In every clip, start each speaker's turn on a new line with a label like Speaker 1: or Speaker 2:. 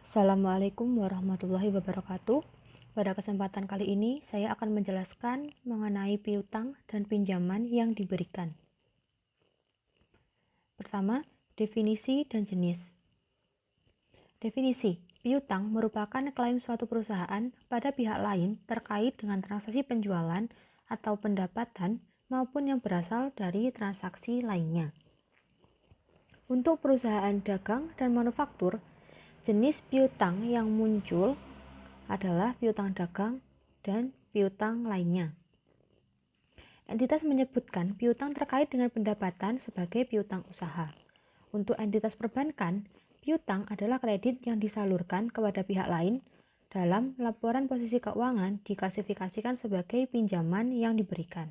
Speaker 1: Assalamualaikum warahmatullahi wabarakatuh. Pada kesempatan kali ini, saya akan menjelaskan mengenai piutang dan pinjaman yang diberikan. Pertama, definisi dan jenis. Definisi, piutang merupakan klaim suatu perusahaan pada pihak lain terkait dengan transaksi penjualan atau pendapatan maupun yang berasal dari transaksi lainnya. Untuk perusahaan dagang dan manufaktur, jenis piutang yang muncul adalah piutang dagang dan piutang lainnya. Entitas menyebutkan piutang terkait dengan pendapatan sebagai piutang usaha. Untuk entitas perbankan, piutang adalah kredit yang disalurkan kepada pihak lain dalam laporan posisi keuangan diklasifikasikan sebagai pinjaman yang diberikan.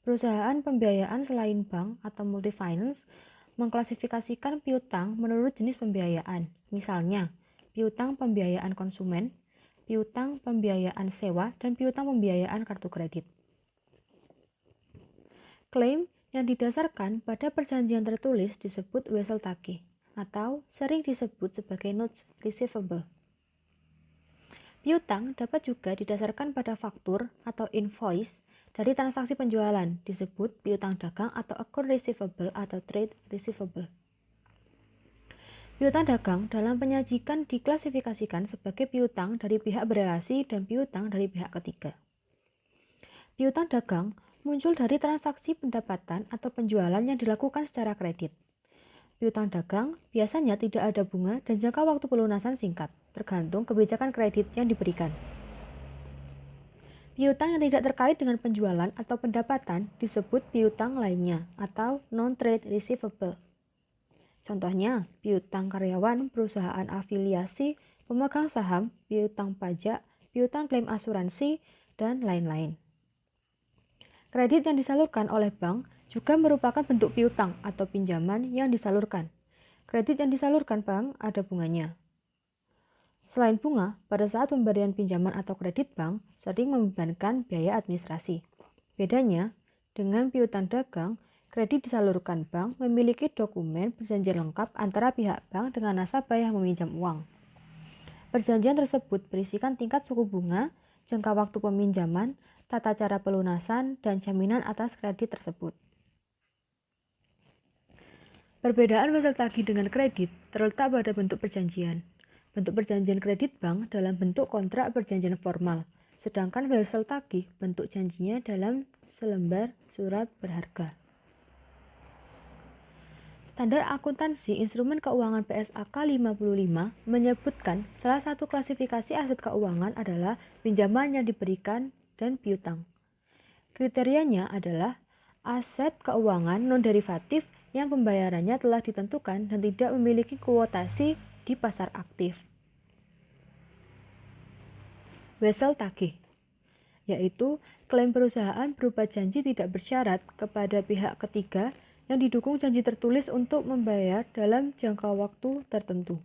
Speaker 1: Perusahaan pembiayaan selain bank atau multifinance mengklasifikasikan piutang menurut jenis pembiayaan. Misalnya, piutang pembiayaan konsumen, piutang pembiayaan sewa, dan piutang pembiayaan kartu kredit. Klaim yang didasarkan pada perjanjian tertulis disebut wesel tagih atau sering disebut sebagai notes receivable. Piutang dapat juga didasarkan pada faktur atau invoice dari transaksi penjualan disebut piutang dagang atau account receivable atau trade receivable. Piutang dagang dalam penyajikan diklasifikasikan sebagai piutang dari pihak berelasi dan piutang dari pihak ketiga. Piutang dagang muncul dari transaksi pendapatan atau penjualan yang dilakukan secara kredit. Piutang dagang biasanya tidak ada bunga dan jangka waktu pelunasan singkat, tergantung kebijakan kredit yang diberikan. Piutang yang tidak terkait dengan penjualan atau pendapatan disebut piutang lainnya atau non-trade receivable. Contohnya, piutang karyawan, perusahaan afiliasi, pemegang saham, piutang pajak, piutang klaim asuransi, dan lain-lain. Kredit yang disalurkan oleh bank juga merupakan bentuk piutang atau pinjaman yang disalurkan. Kredit yang disalurkan bank ada bunganya. Selain bunga, pada saat pemberian pinjaman atau kredit bank sering membebankan biaya administrasi. Bedanya, dengan piutang dagang, kredit disalurkan bank memiliki dokumen perjanjian lengkap antara pihak bank dengan nasabah yang meminjam uang. Perjanjian tersebut berisikan tingkat suku bunga, jangka waktu peminjaman, tata cara pelunasan, dan jaminan atas kredit tersebut. Perbedaan wesel tagih dengan kredit terletak pada bentuk perjanjian. Bentuk perjanjian kredit bank dalam bentuk kontrak perjanjian formal, sedangkan wesel tagih bentuk janjinya dalam selembar surat berharga. Standar akuntansi instrumen keuangan PSAK 55 menyebutkan salah satu klasifikasi aset keuangan adalah pinjaman yang diberikan dan piutang. Kriterianya adalah aset keuangan non-derivatif yang pembayarannya telah ditentukan dan tidak memiliki kuotasi di pasar aktif. Wesel tagih, yaitu klaim perusahaan berupa janji tidak bersyarat kepada pihak ketiga yang didukung janji tertulis untuk membayar dalam jangka waktu tertentu.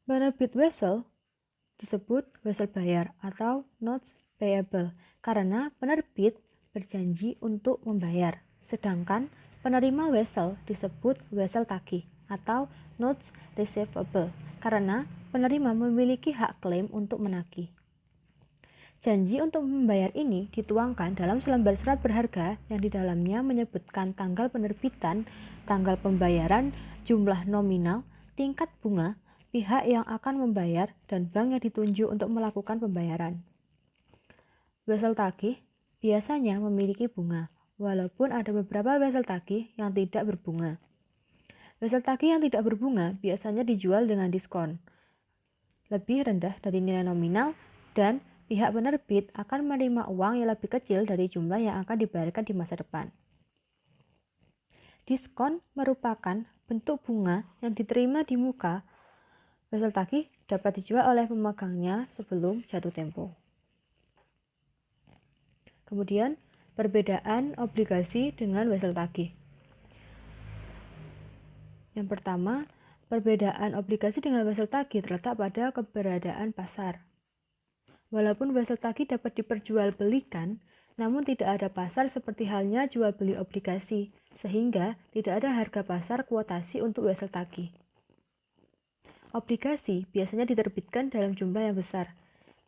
Speaker 1: Penerbit wesel disebut wesel bayar atau notes payable karena penerbit berjanji untuk membayar, sedangkan penerima wesel disebut wesel tagih atau notes receivable karena penerima memiliki hak klaim untuk menagih. Janji untuk membayar ini dituangkan dalam selembar surat berharga yang di dalamnya menyebutkan tanggal penerbitan, tanggal pembayaran, jumlah nominal, tingkat bunga, pihak yang akan membayar, dan bank yang ditunjuk untuk melakukan pembayaran. Wesel tagih biasanya memiliki bunga, walaupun ada beberapa wesel tagih yang tidak berbunga. Wesel tagih yang tidak berbunga biasanya dijual dengan diskon lebih rendah dari nilai nominal dan pihak penerbit akan menerima uang yang lebih kecil dari jumlah yang akan dibayarkan di masa depan. Diskon merupakan bentuk bunga yang diterima di muka. Wesel tagih dapat dijual oleh pemegangnya sebelum jatuh tempo. Kemudian, perbedaan obligasi dengan wesel tagih. Yang pertama, perbedaan obligasi dengan wesel tagih terletak pada keberadaan pasar. Walaupun wesel tagih dapat diperjualbelikan, namun tidak ada pasar seperti halnya jual beli obligasi. sehingga tidak ada harga pasar kuotasi untuk wesel tagih. Obligasi biasanya diterbitkan dalam jumlah yang besar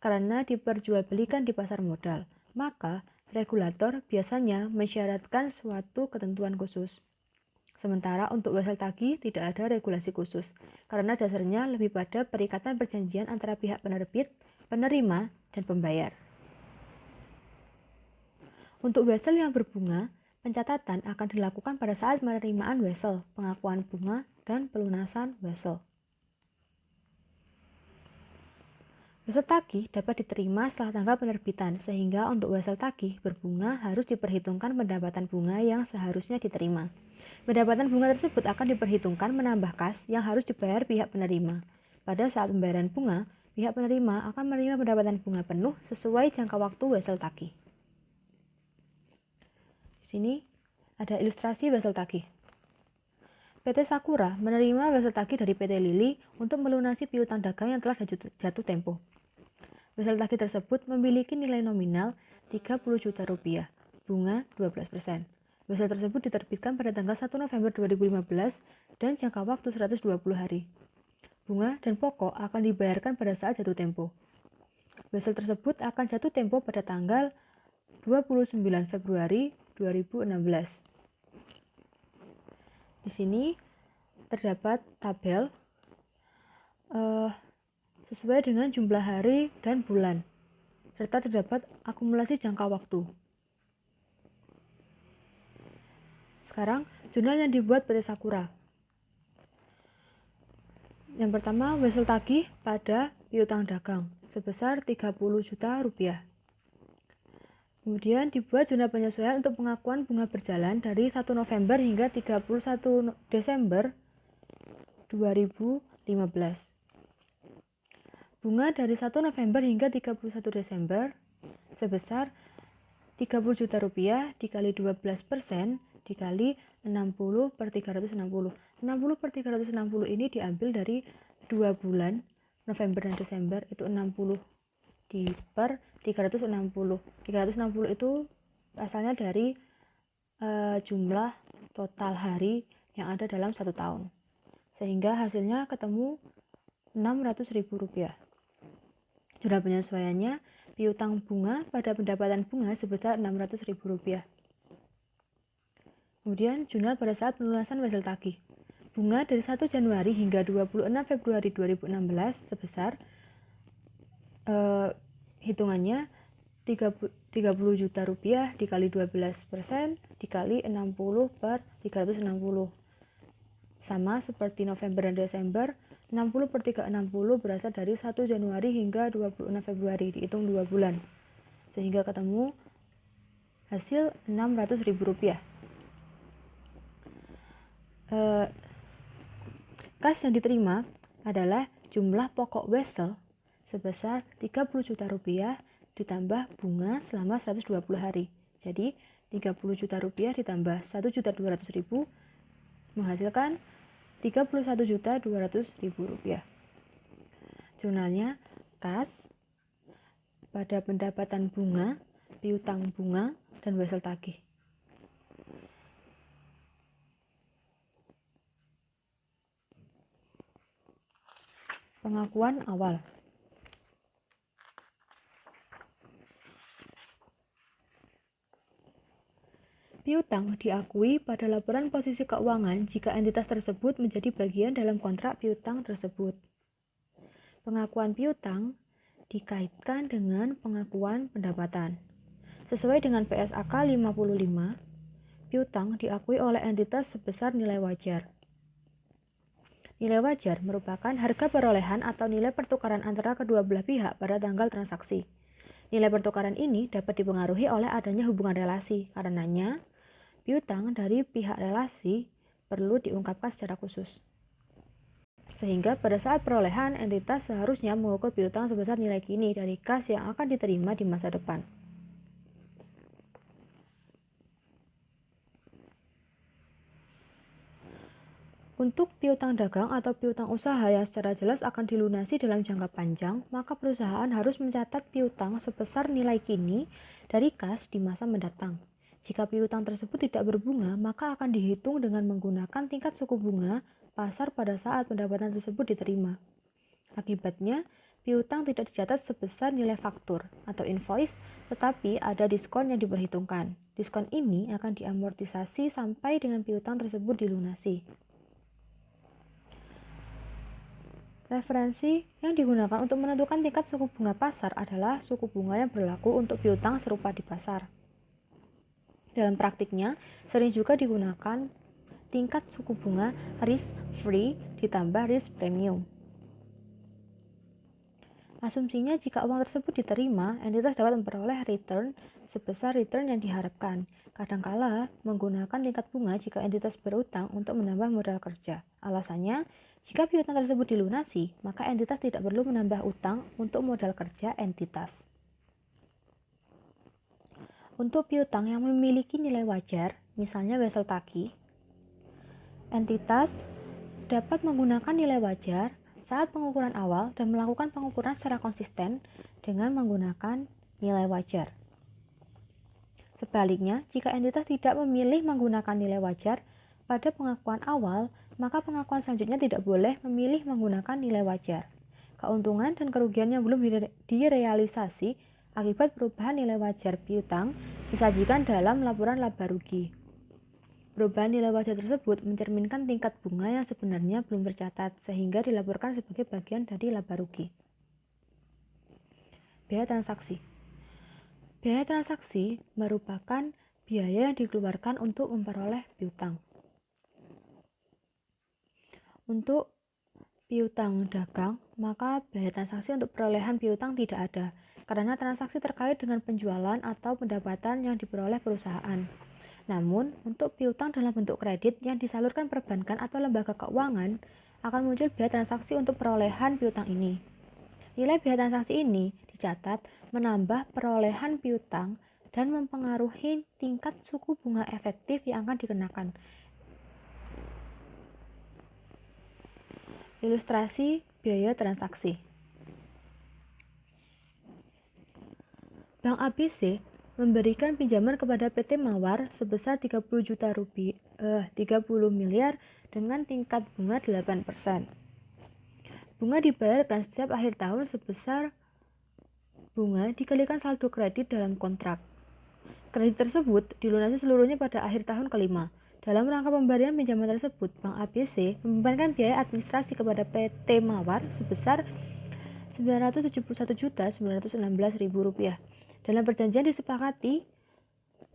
Speaker 1: karena diperjualbelikan di pasar modal, maka regulator biasanya mensyaratkan suatu ketentuan khusus. Sementara untuk wesel tagih tidak ada regulasi khusus, karena dasarnya lebih pada perikatan perjanjian antara pihak penerbit, penerima, dan pembayar. Untuk wesel yang berbunga, pencatatan akan dilakukan pada saat penerimaan wesel, pengakuan bunga, dan pelunasan wesel. Wesel tagih dapat diterima setelah tanggal penerbitan, sehingga untuk wesel tagih berbunga harus diperhitungkan pendapatan bunga yang seharusnya diterima. Pendapatan bunga tersebut akan diperhitungkan menambah kas yang harus dibayar pihak penerima. Pada saat pembayaran bunga, pihak penerima akan menerima pendapatan bunga penuh sesuai jangka waktu wesel tagih. Di sini ada ilustrasi wesel tagih. PT Sakura menerima wesel tagih dari PT Lili untuk melunasi piutang dagang yang telah jatuh tempo. Wesel tagih tersebut memiliki nilai nominal 30 juta rupiah, bunga 12%. Wesel tersebut diterbitkan pada tanggal 1 November 2015 dan jangka waktu 120 hari. Bunga dan pokok akan dibayarkan pada saat jatuh tempo. Wesel tersebut akan jatuh tempo pada tanggal 29 Februari 2016. Di sini terdapat tabel sesuai dengan jumlah hari dan bulan, serta terdapat akumulasi jangka waktu. Sekarang, jurnal yang dibuat PT Sakura. Yang pertama, wesel tagih pada piutang dagang sebesar 30 juta rupiah. Kemudian dibuat jurnal penyesuaian untuk pengakuan bunga berjalan dari 1 November hingga 31 Desember 2015. Bunga dari 1 November hingga 31 Desember sebesar 30 juta rupiah dikali 12% dikali 60 per 360. 60 per 360 ini diambil dari 2 bulan, November dan Desember, itu 60 di per 360. 360 itu asalnya dari jumlah total hari yang ada dalam 1 tahun. Sehingga hasilnya ketemu 600.000 rupiah. Jumlah penyesuaiannya, piutang bunga pada pendapatan bunga sebesar 600.000 rupiah. Kemudian jurnal pada saat pelunasan wesel tagih. Bunga dari 1 Januari hingga 26 Februari 2016 sebesar hitungannya 30 juta rupiah dikali 12% dikali 60 per 360. Sama seperti November dan Desember, 60 per 360 berasal dari 1 Januari hingga 26 Februari, dihitung 2 bulan. Sehingga ketemu hasil 600.000 rupiah. Kas yang diterima adalah jumlah pokok wesel sebesar 30 juta rupiah ditambah bunga selama 120 hari. Jadi 30 juta rupiah ditambah 1.200.000 menghasilkan 31.200.000 rupiah. Jurnalnya kas pada pendapatan bunga, piutang bunga, dan wesel tagih. Pengakuan awal. Piutang diakui pada laporan posisi keuangan jika entitas tersebut menjadi bagian dalam kontrak piutang tersebut. Pengakuan piutang dikaitkan dengan pengakuan pendapatan. Sesuai dengan PSAK 55, piutang diakui oleh entitas sebesar nilai wajar. Nilai wajar merupakan harga perolehan atau nilai pertukaran antara kedua belah pihak pada tanggal transaksi. Nilai pertukaran ini dapat dipengaruhi oleh adanya hubungan relasi. Karenanya, piutang dari pihak relasi perlu diungkapkan secara khusus. Sehingga pada saat perolehan, entitas seharusnya mengukur piutang sebesar nilai kini dari kas yang akan diterima di masa depan. Untuk piutang dagang atau piutang usaha yang secara jelas akan dilunasi dalam jangka panjang, maka perusahaan harus mencatat piutang sebesar nilai kini dari kas di masa mendatang. Jika piutang tersebut tidak berbunga, maka akan dihitung dengan menggunakan tingkat suku bunga pasar pada saat pendapatan tersebut diterima. Akibatnya, piutang tidak dicatat sebesar nilai faktur atau invoice, tetapi ada diskon yang diperhitungkan. Diskon ini akan diamortisasi sampai dengan piutang tersebut dilunasi. Referensi yang digunakan untuk menentukan tingkat suku bunga pasar adalah suku bunga yang berlaku untuk piutang serupa di pasar. Dalam praktiknya, sering juga digunakan tingkat suku bunga risk-free ditambah risk premium. Asumsinya jika uang tersebut diterima, entitas dapat memperoleh return sebesar return yang diharapkan. Kadangkala menggunakan tingkat bunga jika entitas berutang untuk menambah modal kerja. Alasannya, jika piutang tersebut dilunasi, maka entitas tidak perlu menambah utang untuk modal kerja entitas. Untuk piutang yang memiliki nilai wajar, misalnya wesel tagih, entitas dapat menggunakan nilai wajar saat pengukuran awal dan melakukan pengukuran secara konsisten dengan menggunakan nilai wajar. Sebaliknya, jika entitas tidak memilih menggunakan nilai wajar pada pengakuan awal, maka pengakuan selanjutnya tidak boleh memilih menggunakan nilai wajar. Keuntungan dan kerugian yang belum direalisasi akibat perubahan nilai wajar piutang disajikan dalam laporan laba rugi. Perubahan nilai wajar tersebut mencerminkan tingkat bunga yang sebenarnya belum tercatat, sehingga dilaporkan sebagai bagian dari laba rugi. Biaya transaksi. Biaya transaksi merupakan biaya yang dikeluarkan untuk memperoleh piutang. Untuk piutang dagang, maka biaya transaksi untuk perolehan piutang tidak ada, karena transaksi terkait dengan penjualan atau pendapatan yang diperoleh perusahaan. Namun, untuk piutang dalam bentuk kredit yang disalurkan perbankan atau lembaga keuangan, akan muncul biaya transaksi untuk perolehan piutang ini. Nilai biaya transaksi ini dicatat menambah perolehan piutang dan mempengaruhi tingkat suku bunga efektif yang akan dikenakan. Ilustrasi biaya transaksi. Bank ABC memberikan pinjaman kepada PT Mawar sebesar 30 miliar dengan tingkat bunga 8%. Bunga dibayarkan setiap akhir tahun sebesar bunga dikalikan saldo kredit dalam kontrak. Kredit tersebut dilunasi seluruhnya pada akhir tahun kelima. Dalam rangka pemberian pinjaman tersebut, Bank ABC membebankan biaya administrasi kepada PT Mawar sebesar Rp971.916.000. Dalam perjanjian disepakati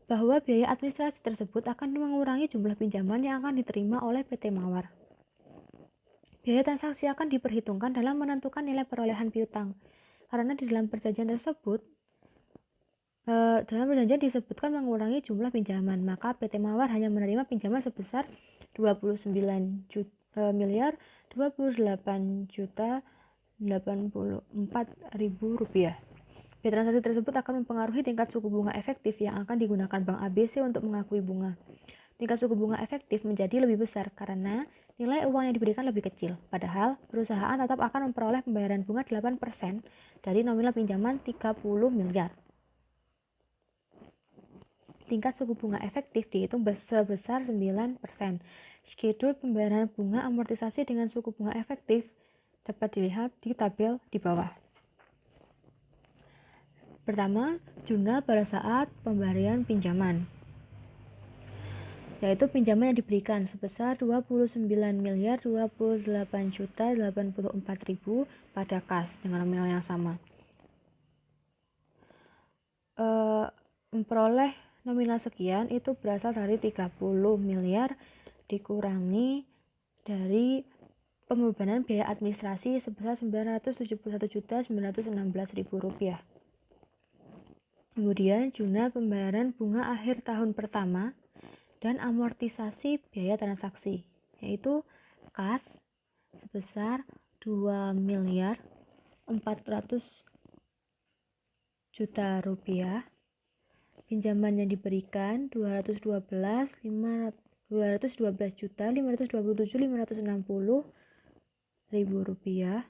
Speaker 1: bahwa biaya administrasi tersebut akan mengurangi jumlah pinjaman yang akan diterima oleh PT Mawar. Biaya transaksi akan diperhitungkan dalam menentukan nilai perolehan piutang, karena di dalam perjanjian tersebut disebutkan mengurangi jumlah pinjaman, maka PT Mawar hanya menerima pinjaman sebesar Rp29.028.084.000. Biaya transaksi tersebut akan mempengaruhi tingkat suku bunga efektif yang akan digunakan Bank ABC untuk mengakui bunga. Tingkat suku bunga efektif menjadi lebih besar karena nilai uang yang diberikan lebih kecil. Padahal, perusahaan tetap akan memperoleh pembayaran bunga 8% dari nominal pinjaman 30 miliar. Tingkat suku bunga efektif dihitung sebesar 9%. Schedule pembayaran bunga amortisasi dengan suku bunga efektif dapat dilihat di tabel di bawah. Pertama, jurnal pada saat pemberian pinjaman, yaitu pinjaman yang diberikan sebesar Rp29.028.084.000 pada kas dengan nominal yang sama. Memperoleh nominal sekian itu berasal dari 30 miliar dikurangi dari pembebanan biaya administrasi sebesar Rp971.916.000. Kemudian jurnal pembayaran bunga akhir tahun pertama dan amortisasi biaya transaksi, yaitu kas sebesar Rp2.400.000.000, pinjaman yang diberikan Rp212.527.560.000,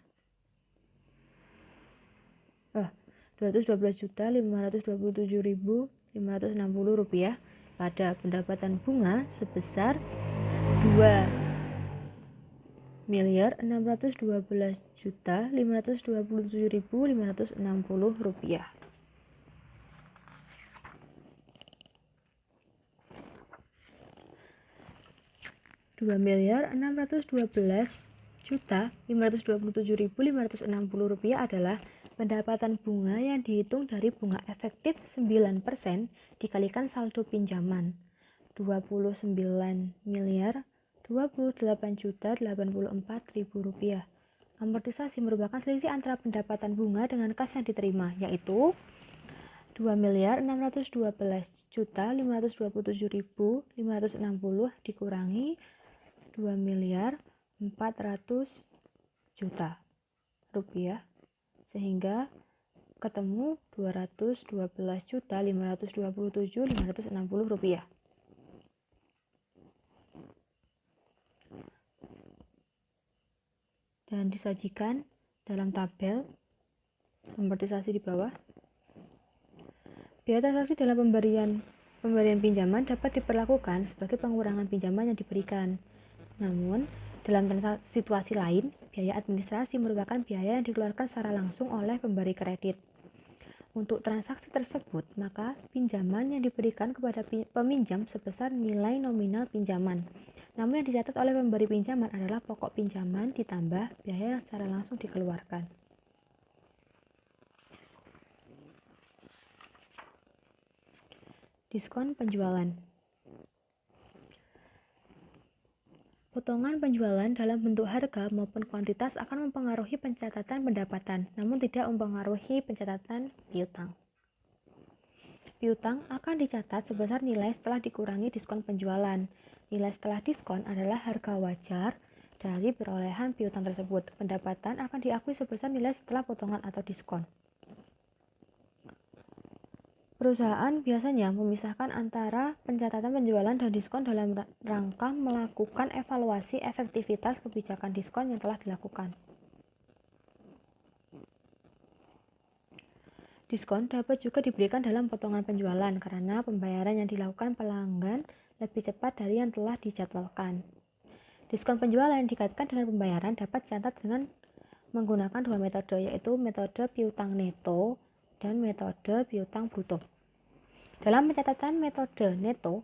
Speaker 1: Rp212.527.560.000, pada pendapatan bunga sebesar Rp2.612.527.560. Rp2.612.527.560 adalah pendapatan bunga yang dihitung dari bunga efektif 9% dikalikan saldo pinjaman Rp29.028.084.000. Amortisasi merupakan selisih antara pendapatan bunga dengan kas yang diterima, yaitu Rp2.612.527.560 dikurangi Rp2.400.000.000 sehingga ketemu Rp212.527.560. Dan disajikan dalam tabel amortisasi di bawah. Biaya transaksi dalam pemberian pinjaman dapat diperlakukan sebagai pengurangan pinjaman yang diberikan. Namun, dalam situasi lain, biaya administrasi merupakan biaya yang dikeluarkan secara langsung oleh pemberi kredit. Untuk transaksi tersebut, maka pinjaman yang diberikan kepada peminjam sebesar nilai nominal pinjaman. Namun yang dicatat oleh pemberi pinjaman adalah pokok pinjaman ditambah biaya yang secara langsung dikeluarkan. Diskon penjualan. Potongan penjualan dalam bentuk harga maupun kuantitas akan mempengaruhi pencatatan pendapatan, namun tidak mempengaruhi pencatatan piutang. Piutang akan dicatat sebesar nilai setelah dikurangi diskon penjualan. Nilai setelah diskon adalah harga wajar dari perolehan piutang tersebut. Pendapatan akan diakui sebesar nilai setelah potongan atau diskon. Perusahaan biasanya memisahkan antara pencatatan penjualan dan diskon dalam rangka melakukan evaluasi efektivitas kebijakan diskon yang telah dilakukan. Diskon dapat juga diberikan dalam potongan penjualan karena pembayaran yang dilakukan pelanggan lebih cepat dari yang telah dijadwalkan. Diskon penjualan yang dikaitkan dengan pembayaran dapat dicatat dengan menggunakan dua metode, yaitu metode piutang neto dan metode piutang bruto. Dalam pencatatan metode neto,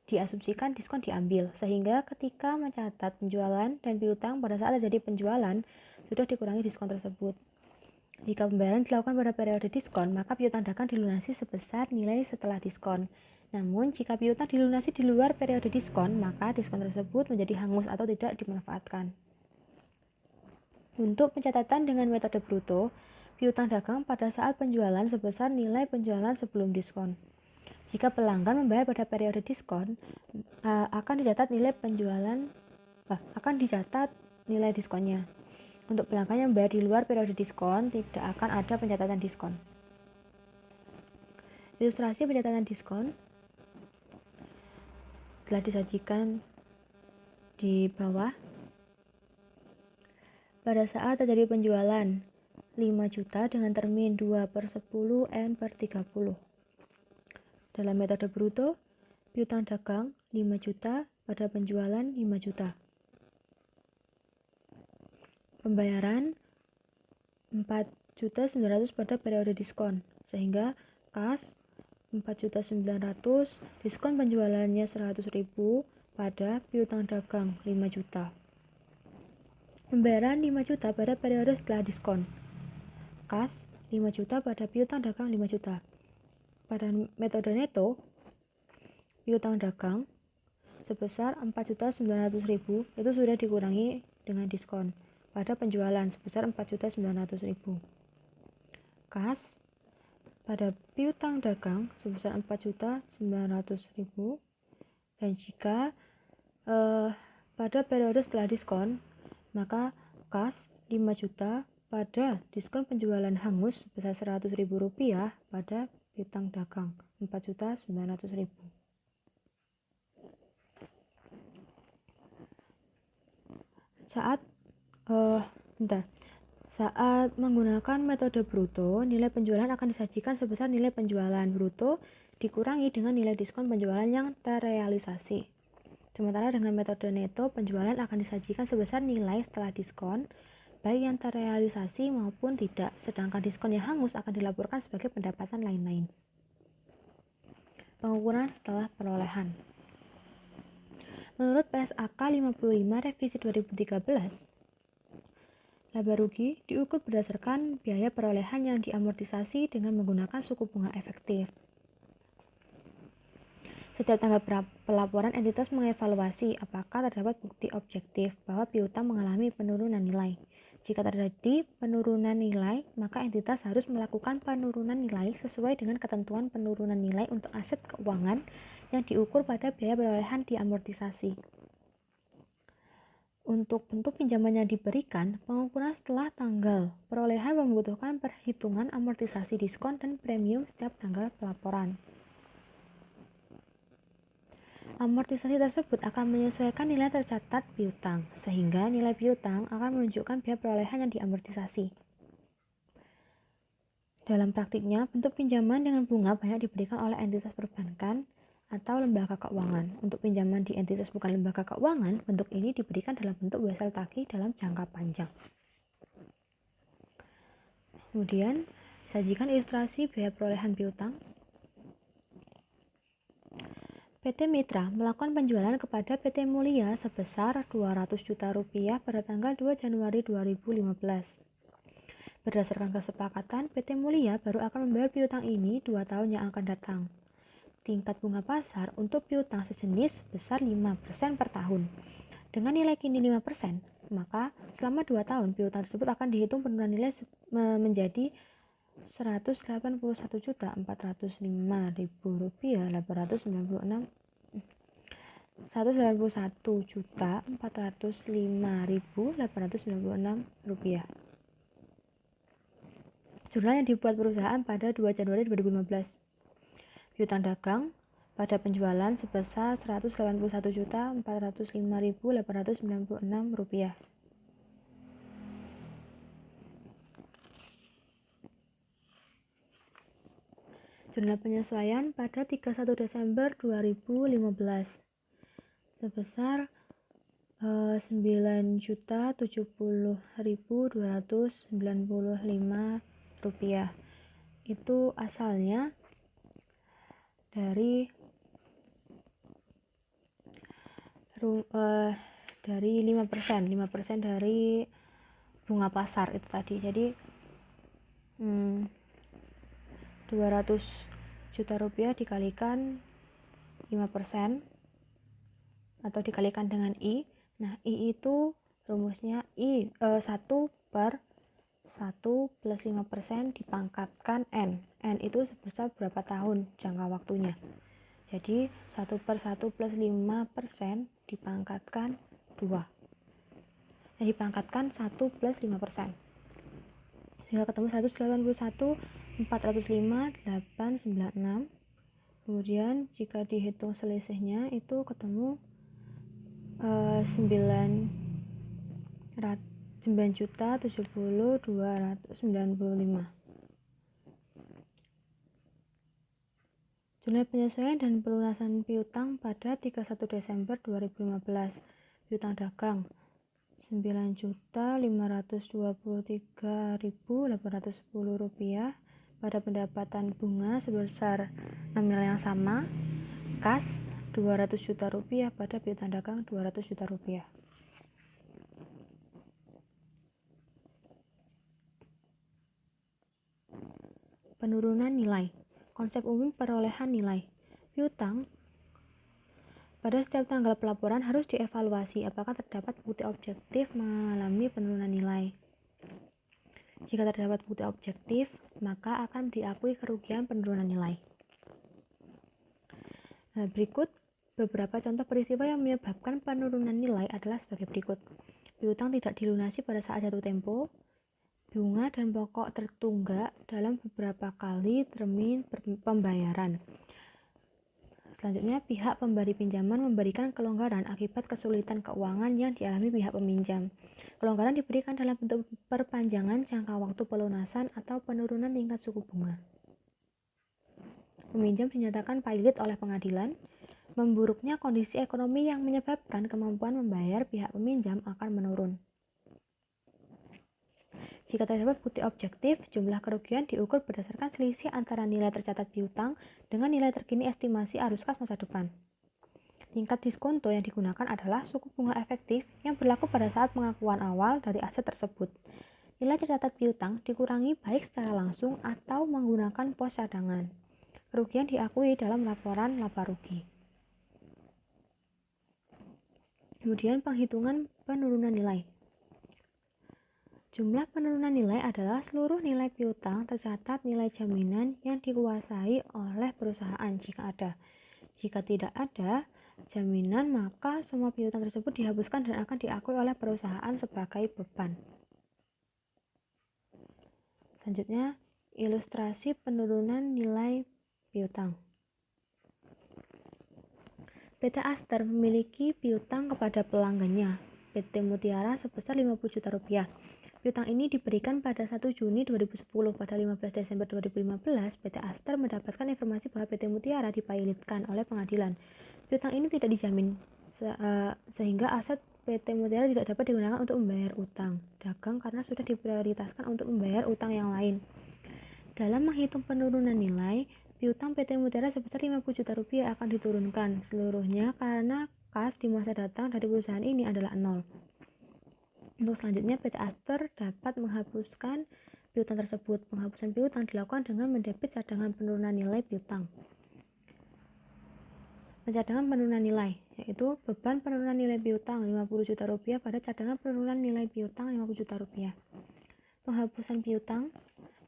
Speaker 1: diasumsikan diskon diambil, sehingga ketika mencatat penjualan dan piutang pada saat terjadi penjualan, sudah dikurangi diskon tersebut. Jika pembayaran dilakukan pada periode diskon, maka piutang dagang dilunasi sebesar nilai setelah diskon. Namun, jika piutang dilunasi di luar periode diskon, maka diskon tersebut menjadi hangus atau tidak dimanfaatkan. Untuk pencatatan dengan metode bruto, piutang dagang pada saat penjualan sebesar nilai penjualan sebelum diskon. Jika pelanggan membayar pada periode diskon, akan dicatat nilai diskonnya. Untuk pelanggan yang membayar di luar periode diskon, tidak akan ada pencatatan diskon. Ilustrasi pencatatan diskon telah disajikan di bawah. Pada saat terjadi penjualan 5 juta dengan termin 2/10 N/30. Dalam metode bruto, piutang dagang 5 juta pada penjualan 5 juta. Pembayaran 4.900.000 pada periode diskon, sehingga kas 4.900.000, diskon penjualannya 100.000 pada piutang dagang 5 juta. Pembayaran 5 juta pada periode setelah diskon. Kas 5 juta pada piutang dagang 5 juta. Pada metode neto, piutang dagang sebesar 4.900.000 itu sudah dikurangi dengan diskon pada penjualan sebesar 4.900.000. Kas pada piutang dagang sebesar 4.900.000, dan jika pada periode setelah diskon, maka kas 5 juta pada diskon penjualan hangus sebesar Rp100.000 pada piutang dagang 4.900.000. Saat menggunakan metode bruto, nilai penjualan akan disajikan sebesar nilai penjualan bruto dikurangi dengan nilai diskon penjualan yang terrealisasi. Sementara dengan metode neto, penjualan akan disajikan sebesar nilai setelah diskon, baik yang terrealisasi maupun tidak, sedangkan diskon yang hangus akan dilaporkan sebagai pendapatan lain-lain. Pengukuran setelah perolehan. Menurut PSAK 55 Revisi 2013, laba rugi diukur berdasarkan biaya perolehan yang diamortisasi dengan menggunakan suku bunga efektif. Setiap tanggal pelaporan, entitas mengevaluasi apakah terdapat bukti objektif bahwa piutang mengalami penurunan nilai. Jika terjadi penurunan nilai, maka entitas harus melakukan penurunan nilai sesuai dengan ketentuan penurunan nilai untuk aset keuangan yang diukur pada biaya perolehan diamortisasi. Untuk bentuk pinjaman yang diberikan, pengukuran setelah tanggal perolehan membutuhkan perhitungan amortisasi diskon dan premium setiap tanggal pelaporan. Amortisasi tersebut akan menyesuaikan nilai tercatat piutang, sehingga nilai piutang akan menunjukkan biaya perolehan yang diamortisasi. Dalam praktiknya, bentuk pinjaman dengan bunga banyak diberikan oleh entitas perbankan atau lembaga keuangan. Untuk pinjaman di entitas bukan lembaga keuangan, bentuk ini diberikan dalam bentuk wesel tagih dalam jangka panjang. Kemudian, sajikan ilustrasi biaya perolehan piutang. PT Mitra melakukan penjualan kepada PT Mulia sebesar 200 juta rupiah pada tanggal 2 Januari 2015. Berdasarkan kesepakatan, PT Mulia baru akan membayar piutang ini 2 tahun yang akan datang. Tingkat bunga pasar untuk piutang sejenis sebesar 5% per tahun. Dengan nilai kini 5%, maka selama 2 tahun piutang tersebut akan dihitung penurunan nilai menjadi Rp181.405.896 Rp191.405.896. Jurnal yang dibuat perusahaan pada 2 Januari 2015. Piutang dagang pada penjualan sebesar Rp181.405.896. Jurnal penyesuaian pada 31 Desember 2015 sebesar Rp9.070.295. Itu asalnya dari 5% dari bunga pasar itu tadi. Jadi 200 juta rupiah dikalikan 5% atau dikalikan dengan I. Nah, I itu rumusnya 1 per 1 plus 5% dipangkatkan N. N itu sebesar berapa tahun jangka waktunya. Jadi 1 per 1 plus 5% dipangkatkan 2. Nah, dipangkatkan 1 plus 5%. Sehingga ketemu 181.405.896. Kemudian jika dihitung selisihnya itu ketemu 9.070.295. Jurnal penyesuaian dan pelunasan piutang pada 31 Desember 2015. Piutang dagang Rp9.523.810 pada pendapatan bunga sebesar nominal yang sama. Kas Rp200 juta pada piutang dagang Rp200 juta. Penurunan nilai. Konsep umum perolehan nilai. Piutang pada setiap tanggal pelaporan harus dievaluasi apakah terdapat bukti objektif mengalami penurunan nilai. Jika terdapat bukti objektif, maka akan diakui kerugian penurunan nilai. Berikut beberapa contoh peristiwa yang menyebabkan penurunan nilai adalah sebagai berikut. Piutang tidak dilunasi pada saat jatuh tempo. Bunga dan pokok tertunggak dalam beberapa kali termin pembayaran. Selanjutnya, pihak pemberi pinjaman memberikan kelonggaran akibat kesulitan keuangan yang dialami pihak peminjam. Kelonggaran diberikan dalam bentuk perpanjangan jangka waktu pelunasan atau penurunan tingkat suku bunga. Peminjam dinyatakan pailit oleh pengadilan. Memburuknya kondisi ekonomi yang menyebabkan kemampuan membayar pihak peminjam akan menurun. Jika terdapat bukti objektif, jumlah kerugian diukur berdasarkan selisih antara nilai tercatat piutang dengan nilai terkini estimasi arus kas masa depan. Tingkat diskonto yang digunakan adalah suku bunga efektif yang berlaku pada saat pengakuan awal dari aset tersebut. Nilai tercatat piutang dikurangi baik secara langsung atau menggunakan pos cadangan. Kerugian diakui dalam laporan laba rugi. Kemudian penghitungan penurunan nilai. Jumlah penurunan nilai adalah seluruh nilai piutang tercatat nilai jaminan yang dikuasai oleh perusahaan jika ada. Jika tidak ada jaminan, maka semua piutang tersebut dihapuskan dan akan diakui oleh perusahaan sebagai beban. Selanjutnya, ilustrasi penurunan nilai piutang. PT Aster memiliki piutang kepada pelanggannya, PT Mutiara sebesar 50 juta rupiah. Piutang ini diberikan pada 1 Juni 2010. Pada 15 Desember 2015, PT Aster mendapatkan informasi bahwa PT Mutiara dipailitkan oleh pengadilan. Piutang ini tidak dijamin, sehingga aset PT Mutiara tidak dapat digunakan untuk membayar utang dagang karena sudah diprioritaskan untuk membayar utang yang lain. Dalam menghitung penurunan nilai, piutang PT Mutiara sebesar 50 juta rupiah akan diturunkan seluruhnya karena kas di masa datang dari perusahaan ini adalah 0. Untuk selanjutnya, PT Aster dapat menghapuskan piutang tersebut. Penghapusan piutang dilakukan dengan mendebit cadangan penurunan nilai piutang. Cadangan penurunan nilai, yaitu beban penurunan nilai piutang 50 juta rupiah pada cadangan penurunan nilai piutang 50 juta rupiah. Penghapusan piutang,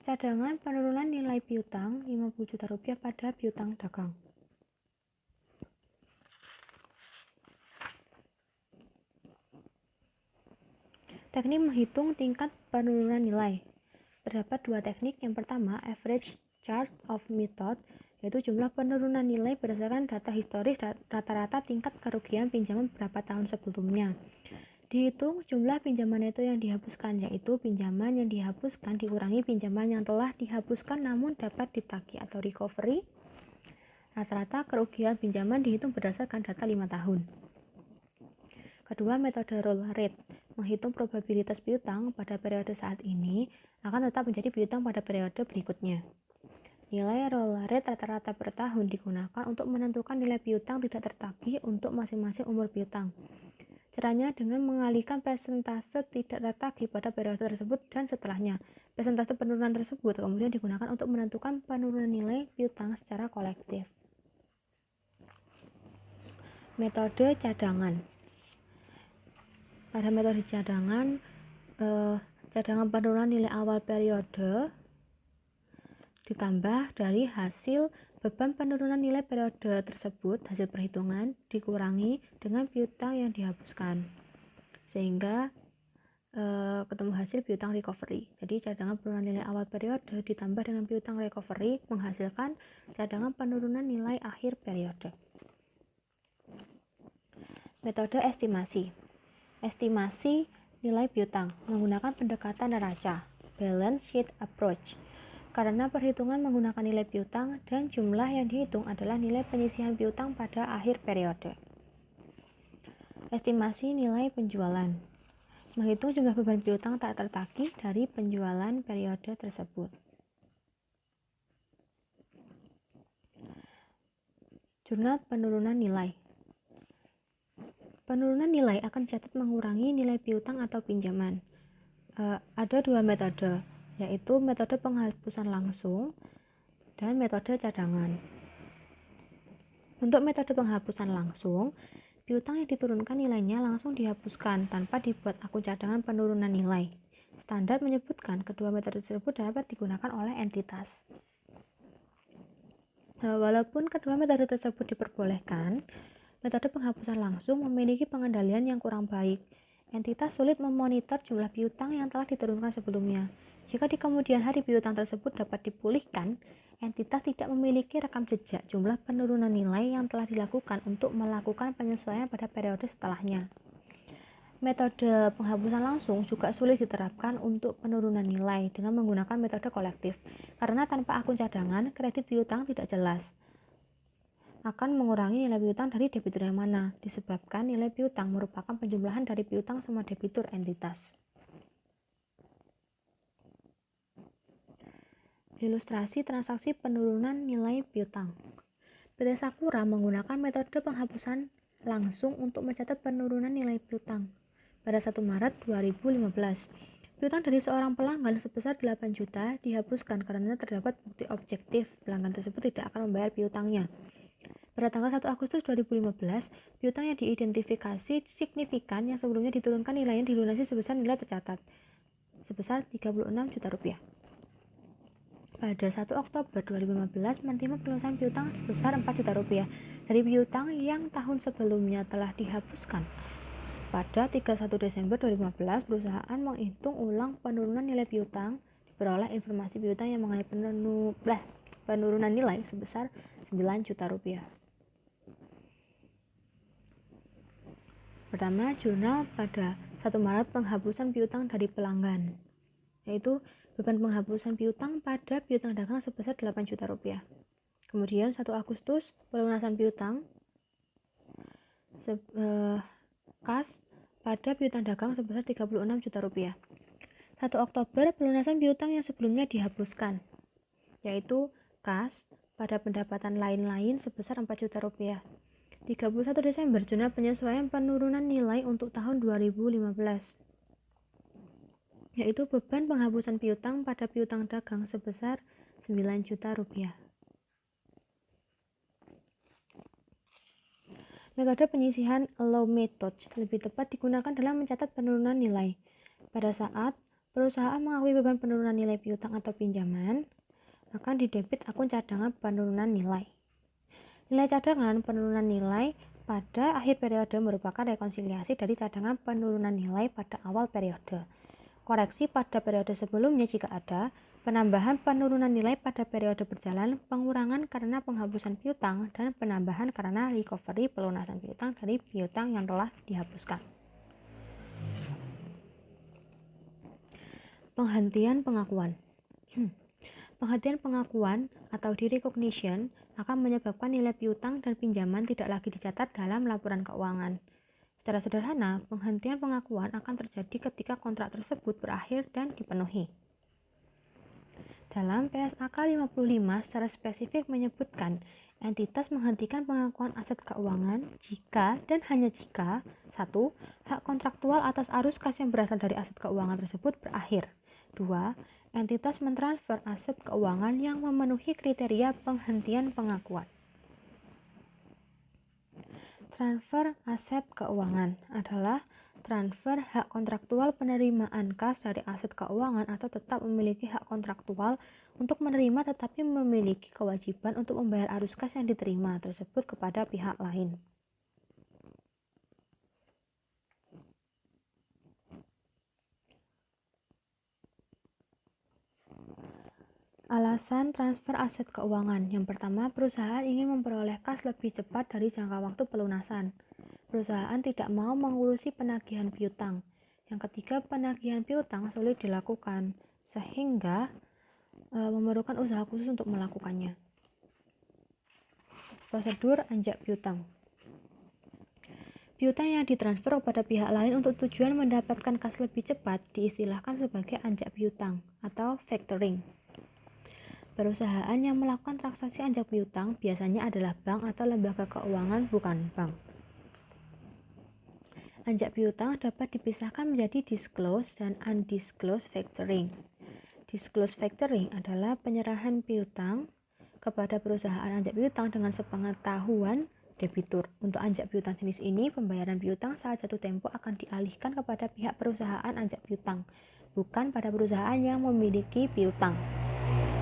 Speaker 1: cadangan penurunan nilai piutang 50 juta rupiah pada piutang dagang. Teknik menghitung tingkat penurunan nilai. Terdapat dua teknik. Yang pertama, average chart of method, yaitu jumlah penurunan nilai berdasarkan data historis rata-rata tingkat kerugian pinjaman beberapa tahun sebelumnya. Dihitung jumlah pinjaman neto yang dihapuskan, yaitu pinjaman yang dihapuskan dikurangi pinjaman yang telah dihapuskan namun dapat ditagih atau recovery. Rata-rata kerugian pinjaman dihitung berdasarkan data 5 tahun. Kedua, metode roll rate, menghitung probabilitas piutang pada periode saat ini akan tetap menjadi piutang pada periode berikutnya. Nilai roll rate rata-rata per tahun digunakan untuk menentukan nilai piutang tidak tertagih untuk masing-masing umur piutang. Caranya dengan mengalihkan persentase tidak tertagih pada periode tersebut dan setelahnya. Persentase penurunan tersebut kemudian digunakan untuk menentukan penurunan nilai piutang secara kolektif. Metode cadangan. Pada metode cadangan penurunan nilai awal periode ditambah dari hasil beban penurunan nilai periode tersebut, hasil perhitungan dikurangi dengan piutang yang dihapuskan, sehingga ketemu hasil piutang recovery. Jadi cadangan penurunan nilai awal periode ditambah dengan piutang recovery menghasilkan cadangan penurunan nilai akhir periode. Metode estimasi. Estimasi nilai piutang menggunakan pendekatan neraca, balance sheet approach. Karena perhitungan menggunakan nilai piutang dan jumlah yang dihitung adalah nilai penyisihan piutang pada akhir periode. Estimasi nilai penjualan. Menghitung jumlah beban piutang tak tertagih dari penjualan periode tersebut. Jurnal penurunan nilai. Penurunan nilai akan dicatat mengurangi nilai piutang atau pinjaman. Ada dua metode, yaitu metode penghapusan langsung dan metode cadangan. Untuk metode penghapusan langsung, piutang yang diturunkan nilainya langsung dihapuskan tanpa dibuat akun cadangan penurunan nilai. Standar menyebutkan kedua metode tersebut dapat digunakan oleh entitas. Walaupun kedua metode tersebut diperbolehkan, metode penghapusan langsung memiliki pengendalian yang kurang baik. Entitas sulit memonitor jumlah piutang yang telah diturunkan sebelumnya. Jika di kemudian hari piutang tersebut dapat dipulihkan, entitas tidak memiliki rekam jejak jumlah penurunan nilai yang telah dilakukan untuk melakukan penyesuaian pada periode setelahnya. Metode penghapusan langsung juga sulit diterapkan untuk penurunan nilai dengan menggunakan metode kolektif, karena tanpa akun cadangan, kredit piutang tidak jelas akan mengurangi nilai piutang dari debitur yang mana, disebabkan nilai piutang merupakan penjumlahan dari piutang sama debitur entitas. Ilustrasi transaksi penurunan nilai piutang. PT Sakura menggunakan metode penghapusan langsung untuk mencatat penurunan nilai piutang. Pada 1 Maret 2015, piutang dari seorang pelanggan sebesar 8 juta dihapuskan karena terdapat bukti objektif pelanggan tersebut tidak akan membayar piutangnya. Pada tanggal 1 Agustus 2015, piutang yang diidentifikasi signifikan yang sebelumnya diturunkan nilainya dilunasi sebesar nilai tercatat, sebesar 36 juta rupiah. Pada 1 Oktober 2015 menerima pelunasan piutang sebesar 4 juta rupiah dari piutang yang tahun sebelumnya telah dihapuskan. Pada 31 Desember 2015, perusahaan menghitung ulang penurunan nilai piutang, diperoleh informasi piutang yang mengenai penurunan nilai sebesar 9 juta rupiah. Pertama, jurnal pada 1 Maret penghapusan piutang dari pelanggan, yaitu beban penghapusan piutang pada piutang dagang sebesar 8 juta rupiah. Kemudian 1 Agustus pelunasan piutang kas pada piutang dagang sebesar 36 juta rupiah. 1 Oktober pelunasan piutang yang sebelumnya dihapuskan, yaitu kas pada pendapatan lain-lain sebesar 4 juta rupiah. 31 Desember jurnal penyesuaian penurunan nilai untuk tahun 2015, yaitu beban penghapusan piutang pada piutang dagang sebesar 9 juta rupiah. Metode penyisihan allow method lebih tepat digunakan dalam mencatat penurunan nilai. Pada saat perusahaan mengakui beban penurunan nilai piutang atau pinjaman, akan didebit akun cadangan penurunan nilai. Nilai cadangan penurunan nilai pada akhir periode merupakan rekonsiliasi dari cadangan penurunan nilai pada awal periode. Koreksi pada periode sebelumnya jika ada, penambahan penurunan nilai pada periode berjalan, pengurangan karena penghapusan piutang, dan penambahan karena recovery pelunasan piutang dari piutang yang telah dihapuskan. Penghentian pengakuan. Penghentian pengakuan atau derecognition akan menyebabkan nilai piutang dan pinjaman tidak lagi dicatat dalam laporan keuangan. Secara sederhana, penghentian pengakuan akan terjadi ketika kontrak tersebut berakhir dan dipenuhi. Dalam PSAK 55 secara spesifik menyebutkan entitas menghentikan pengakuan aset keuangan jika dan hanya jika 1. Hak kontraktual atas arus kas yang berasal dari aset keuangan tersebut berakhir. 2. Entitas mentransfer aset keuangan yang memenuhi kriteria penghentian pengakuan. Transfer aset keuangan adalah transfer hak kontraktual penerimaan kas dari aset keuangan atau tetap memiliki hak kontraktual untuk menerima tetapi memiliki kewajiban untuk membayar arus kas yang diterima tersebut kepada pihak lain. Alasan transfer aset keuangan. Yang pertama, perusahaan ingin memperoleh kas lebih cepat dari jangka waktu pelunasan. Perusahaan tidak mau mengurusi penagihan piutang. Yang ketiga, penagihan piutang sulit dilakukan, sehingga memerlukan usaha khusus untuk melakukannya. Prosedur anjak piutang. Piutang yang ditransfer kepada pihak lain untuk tujuan mendapatkan kas lebih cepat diistilahkan sebagai anjak piutang atau factoring. Perusahaan yang melakukan transaksi anjak piutang biasanya adalah bank atau lembaga keuangan, bukan bank. Anjak piutang dapat dipisahkan menjadi disclosed dan undisclosed factoring. Disclosed factoring adalah penyerahan piutang kepada perusahaan anjak piutang dengan sepengetahuan debitur. Untuk anjak piutang jenis ini, pembayaran piutang saat jatuh tempo akan dialihkan kepada pihak perusahaan anjak piutang, bukan pada perusahaan yang memiliki piutang.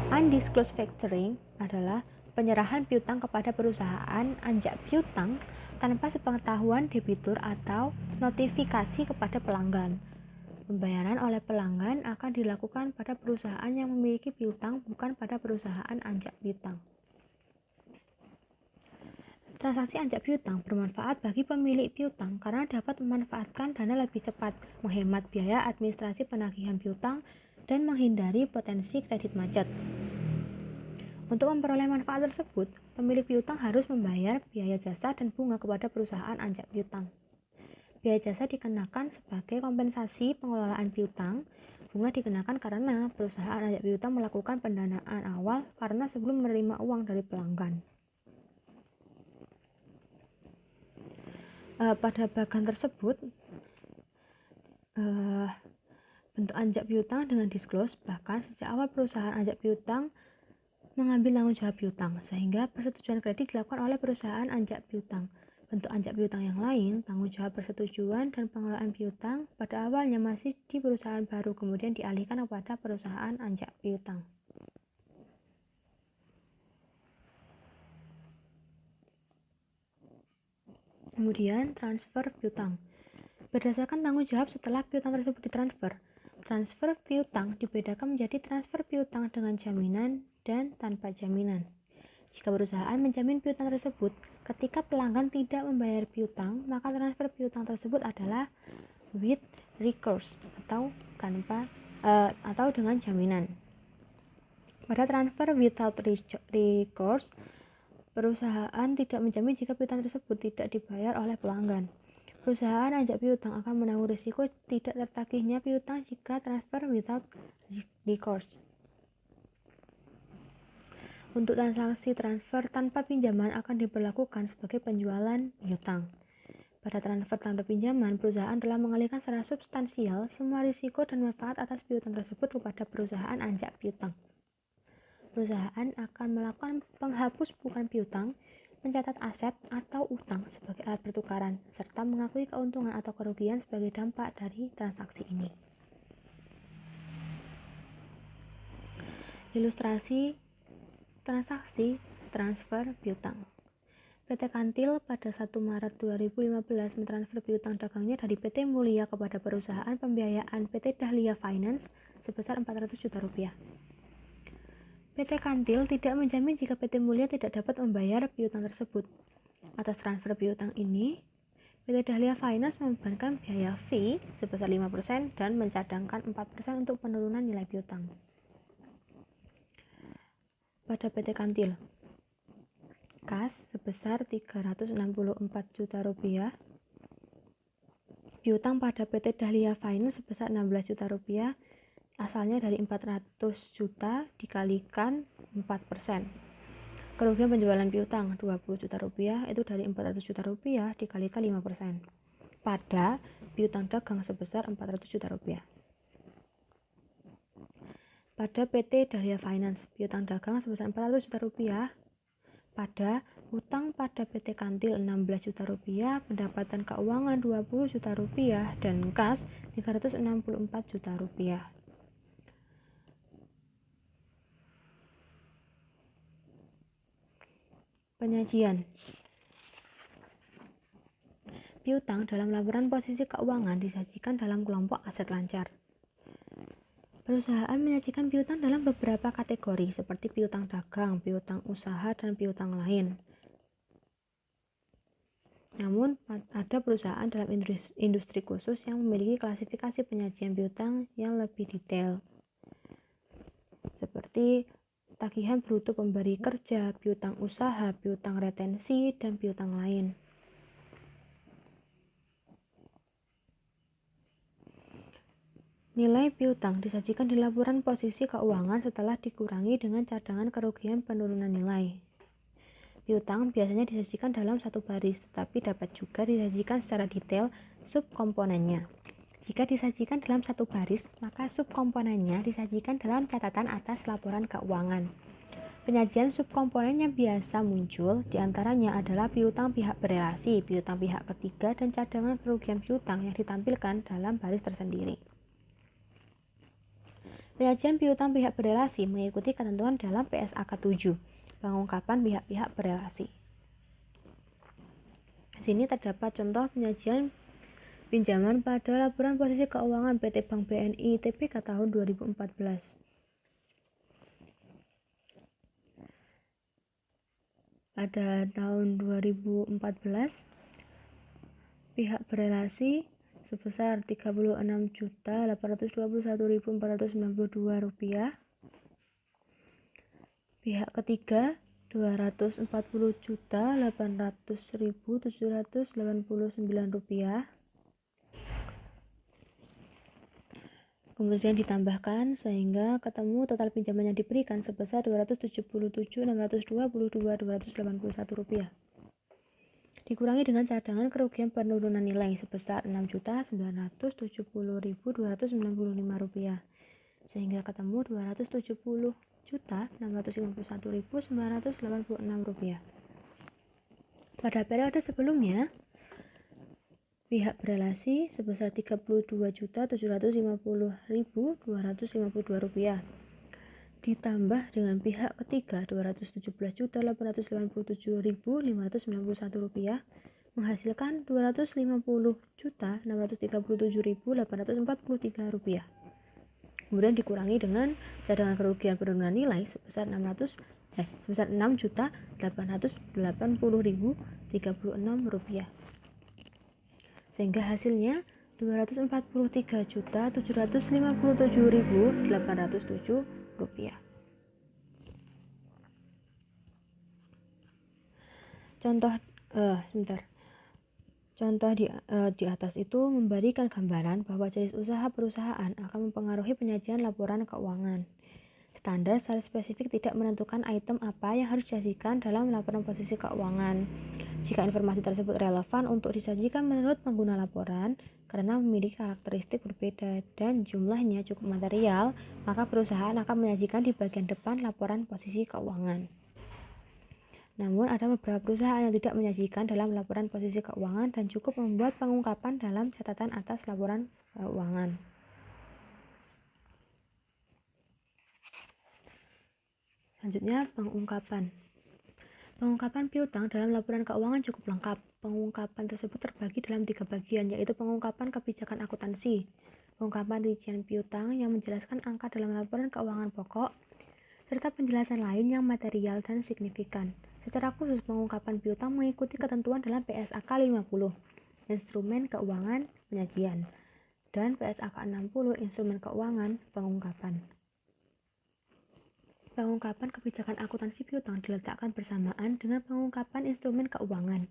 Speaker 1: Undisclosed factoring adalah penyerahan piutang kepada perusahaan anjak piutang tanpa sepengetahuan debitur atau notifikasi kepada pelanggan. Pembayaran oleh pelanggan akan dilakukan pada perusahaan yang memiliki piutang, bukan pada perusahaan anjak piutang. Transaksi anjak piutang bermanfaat bagi pemilik piutang karena dapat memanfaatkan dana lebih cepat, menghemat biaya administrasi penagihan piutang, dan menghindari potensi kredit macet. Untuk memperoleh manfaat tersebut, pemilik piutang harus membayar biaya jasa dan bunga kepada perusahaan anjak piutang. Biaya jasa dikenakan sebagai kompensasi pengelolaan piutang. Bunga dikenakan karena perusahaan anjak piutang melakukan pendanaan awal karena sebelum menerima uang dari pelanggan. Pada bagan tersebut, bentuk anjak piutang dengan disclose, bahkan sejak awal perusahaan anjak piutang mengambil tanggung jawab piutang, sehingga persetujuan kredit dilakukan oleh perusahaan anjak piutang. Bentuk anjak piutang yang lain, tanggung jawab persetujuan dan pengelolaan piutang, pada awalnya masih di perusahaan baru, kemudian dialihkan kepada perusahaan anjak piutang. Kemudian transfer piutang. Berdasarkan tanggung jawab setelah piutang tersebut ditransfer. Transfer piutang dibedakan menjadi transfer piutang dengan jaminan dan tanpa jaminan. Jika perusahaan menjamin piutang tersebut, ketika pelanggan tidak membayar piutang, maka transfer piutang tersebut adalah with recourse atau dengan jaminan. Pada transfer without recourse, perusahaan tidak menjamin jika piutang tersebut tidak dibayar oleh pelanggan. Perusahaan anjak piutang akan menanggung risiko tidak tertagihnya piutang jika transfer without recourse. Untuk transaksi transfer tanpa pinjaman akan diberlakukan sebagai penjualan piutang. Pada transfer tanpa pinjaman, perusahaan telah mengalihkan secara substansial semua risiko dan manfaat atas piutang tersebut kepada perusahaan anjak piutang. Perusahaan akan melakukan penghapus bukan piutang, mencatat aset atau utang sebagai alat pertukaran, serta mengakui keuntungan atau kerugian sebagai dampak dari transaksi ini. Ilustrasi transaksi transfer piutang. PT Kantil pada 1 Maret 2015 mentransfer piutang dagangnya dari PT Mulia kepada perusahaan pembiayaan PT Dahlia Finance sebesar 400 juta rupiah. PT Kantil tidak menjamin jika PT Mulia tidak dapat membayar piutang tersebut. Atas transfer piutang ini, PT Dahlia Finance membebankan biaya fee sebesar 5% dan mencadangkan 4% untuk penurunan nilai piutang. Pada PT Kantil, kas sebesar 364 juta rupiah, piutang pada PT Dahlia Finance sebesar 16 juta rupiah, asalnya dari 400 juta dikalikan 4%. Kerugian penjualan piutang 20 juta rupiah itu dari 400 juta rupiah dikalikan 5%. Pada piutang dagang sebesar 400 juta rupiah. Pada PT Dahlia Finance, piutang dagang sebesar 400 juta rupiah. Pada utang pada PT Kantil 16 juta rupiah, pendapatan keuangan 20 juta rupiah, dan kas 364 juta rupiah. Penyajian piutang dalam laporan posisi keuangan disajikan dalam kelompok aset lancar. Perusahaan menyajikan piutang dalam beberapa kategori seperti piutang dagang, piutang usaha, dan piutang lain. Namun, ada perusahaan dalam industri khusus yang memiliki klasifikasi penyajian piutang yang lebih detail, seperti tagihan bruto pemberi kerja, piutang usaha, piutang retensi, dan piutang lain. Nilai piutang disajikan di laporan posisi keuangan setelah dikurangi dengan cadangan kerugian penurunan nilai. Piutang biasanya disajikan dalam satu baris, tetapi dapat juga disajikan secara detail subkomponennya. Jika disajikan dalam satu baris, maka subkomponennya disajikan dalam catatan atas laporan keuangan. Penyajian subkomponen yang biasa muncul diantaranya adalah piutang pihak berelasi, piutang pihak ketiga, dan cadangan kerugian piutang yang ditampilkan dalam baris tersendiri. Penyajian piutang pihak berelasi mengikuti ketentuan dalam PSAK 7, pengungkapan pihak-pihak berelasi. Di sini terdapat contoh penyajian pinjaman pada laporan posisi keuangan PT Bank BNI TBK tahun 2014. Pada tahun 2014, pihak berelasi sebesar Rp36.821.492, pihak ketiga Rp240.800.789, kemudian ditambahkan sehingga ketemu total pinjaman yang diberikan sebesar Rp277.622.281, dikurangi dengan cadangan kerugian penurunan nilai sebesar Rp6.970.295, sehingga ketemu Rp270.651.986. Pada periode sebelumnya, pihak berelasi sebesar Rp32.750.252, ditambah dengan pihak ketiga Rp217.887.591, menghasilkan Rp250.637.843. Kemudian dikurangi dengan cadangan kerugian penurunan nilai sebesar Rp6.880.036, sehingga hasilnya Rp243.757.807. Contoh di atas itu memberikan gambaran bahwa jenis usaha perusahaan akan mempengaruhi penyajian laporan keuangan. Standar secara spesifik tidak menentukan item apa yang harus disajikan dalam laporan posisi keuangan. Jika informasi tersebut relevan untuk disajikan menurut pengguna laporan karena memiliki karakteristik berbeda dan jumlahnya cukup material, maka perusahaan akan menyajikan di bagian depan laporan posisi keuangan. Namun ada beberapa perusahaan yang tidak menyajikan dalam laporan posisi keuangan dan cukup membuat pengungkapan dalam catatan atas laporan keuangan. Selanjutnya, pengungkapan. Pengungkapan piutang dalam laporan keuangan cukup lengkap. Pengungkapan tersebut terbagi dalam 3 bagian, yaitu pengungkapan kebijakan akuntansi, pengungkapan rincian piutang yang menjelaskan angka dalam laporan keuangan pokok, serta penjelasan lain yang material dan signifikan. Secara khusus, pengungkapan piutang mengikuti ketentuan dalam PSAK 50, Instrumen Keuangan Penyajian, dan PSAK 60, Instrumen Keuangan Pengungkapan. Pengungkapan kebijakan akuntansi piutang diletakkan bersamaan dengan pengungkapan instrumen keuangan.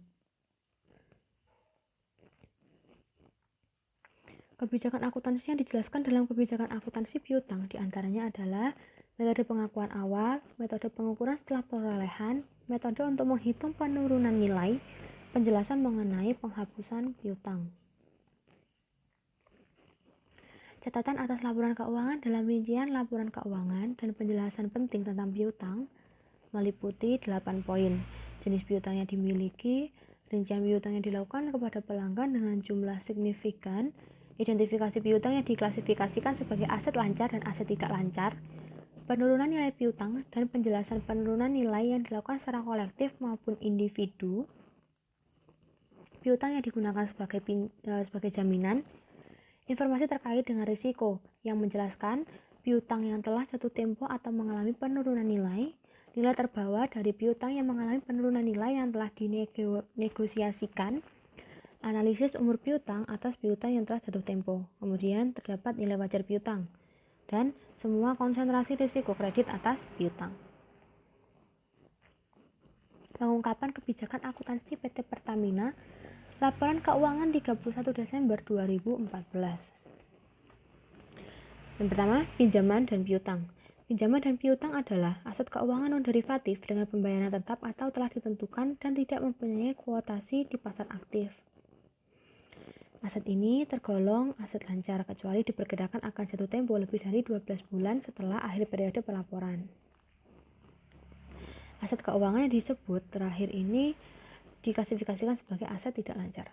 Speaker 1: Kebijakan akuntansi yang dijelaskan dalam kebijakan akuntansi piutang diantaranya adalah metode pengakuan awal, metode pengukuran setelah perolehan, metode untuk menghitung penurunan nilai, penjelasan mengenai penghapusan piutang. Catatan atas laporan keuangan dalam rincian laporan keuangan dan penjelasan penting tentang piutang meliputi 8 poin. Jenis piutang yang dimiliki, rincian piutang yang dilakukan kepada pelanggan dengan jumlah signifikan, identifikasi piutang yang diklasifikasikan sebagai aset lancar dan aset tidak lancar, penurunan nilai piutang, dan penjelasan penurunan nilai yang dilakukan secara kolektif maupun individu, piutang yang digunakan sebagai jaminan, informasi terkait dengan risiko yang menjelaskan piutang yang telah jatuh tempo atau mengalami penurunan nilai, nilai terbawa dari piutang yang mengalami penurunan nilai yang telah dinegosiasikan, analisis umur piutang atas piutang yang telah jatuh tempo, kemudian terdapat nilai wajar piutang, dan semua konsentrasi risiko kredit atas piutang. Pengungkapan kebijakan akuntansi PT Pertamina, laporan keuangan 31 Desember 2014. Yang pertama, pinjaman dan piutang. Pinjaman dan piutang adalah aset keuangan non-derivatif dengan pembayaran tetap atau telah ditentukan dan tidak mempunyai kuotasi di pasar aktif. Aset ini tergolong aset lancar kecuali diperkirakan akan jatuh tempo lebih dari 12 bulan setelah akhir periode pelaporan. Aset keuangan yang disebut terakhir ini diklasifikasikan sebagai aset tidak lancar.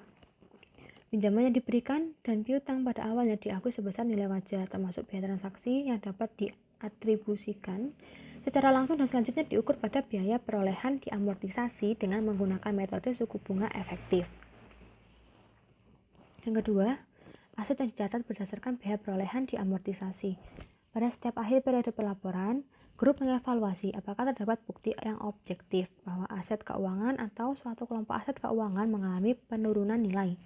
Speaker 1: Pinjaman yang diberikan dan piutang pada awalnya diakui sebesar nilai wajar, termasuk biaya transaksi yang dapat diatribusikan secara langsung dan selanjutnya diukur pada biaya perolehan diamortisasi dengan menggunakan metode suku bunga efektif. Yang kedua, aset yang dicatat berdasarkan biaya perolehan diamortisasi. Pada setiap akhir periode pelaporan, Grup mengevaluasi apakah terdapat bukti yang objektif bahwa aset keuangan atau suatu kelompok aset keuangan mengalami penurunan nilai.